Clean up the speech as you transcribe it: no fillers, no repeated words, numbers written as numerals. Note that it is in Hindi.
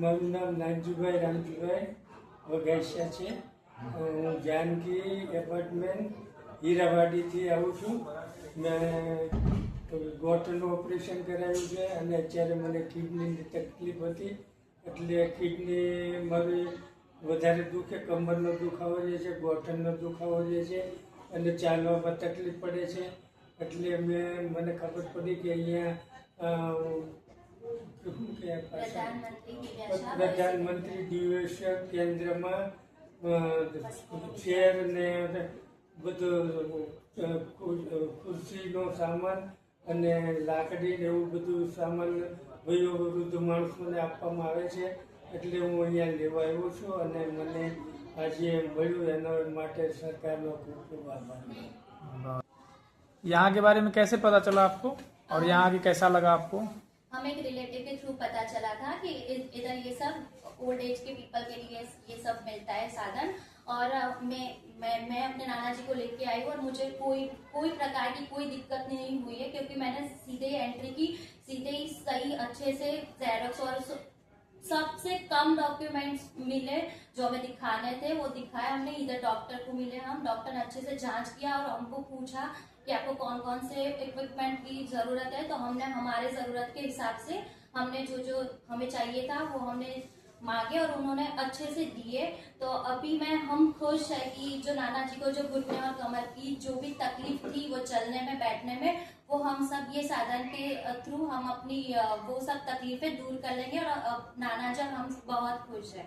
મારું નામ નાનજીભાઈ રામજીભાઈ વઘાસિયા છે. હું જાનકી એપાર્ટમેન્ટ હીરાવાડીથી આવું છું. મેં ગોઠણનું ઓપરેશન કરાવ્યું છે અને અત્યારે મને કિડનીની તકલીફ હતી, એટલે કિડની મારી વધારે દુખે, કમરનો દુખાવો રહે છે, ગોઠણનો દુખાવો રહે છે અને ચાલવામાં તકલીફ પડે છે. એટલે મને ખબર પડી કે અહીંયા પ્રધાનમંત્રી દિવસ કેન્દ્રમાં ચેર ને બધું ખુરશીનો સામાન અને લાકડી ને એવું બધું સામાન વયોવૃદ્ધ માણસોને આપવામાં આવે છે. એટલે હું અહીંયા લેવા આવ્યો છું અને મને આજે મળ્યું એના માટે સરકારનો ખૂબ ખૂબ આભાર. यहाँ के बारे में कैसे पता चला आपको और यहाँ आके कैसा लगा आपको? हमें एक रिलेटिव के थ्रू पता चला था कि इधर ये सब ओल्ड एज के पीपल के लिए ये सब मिलता है साधन, और मैं अपने नाना जी को लेके आई हूँ और मुझे कोई प्रकार की कोई दिक्कत नहीं हुई है, क्योंकि मैंने सीधे ही एंट्री की, सीधे ही सही अच्छे से जेरोक्स और सबसे कम डॉक्यूमेंट्स मिले जो हमें दिखाने थे वो दिखाए हमने. इधर डॉक्टर को मिले, हम डॉक्टर ने अच्छे से जांच किया और हमको पूछा कि आपको कौन कौन से इक्विपमेंट की जरूरत है, तो हमने हमारे जरूरत के हिसाब से हमने जो हमें चाहिए था वो हमने मांगे और उन्होंने अच्छे से दिए. तो अभी हम खुश है कि जो नाना जी को जो घुटने और कमर की जो भी तकलीफ थी वो चलने में बैठने में, वो हम सब ये साधन के थ्रू हम अपनी वो सब तकलीफें दूर कर लेंगे और नाना जी हम बहुत खुश है.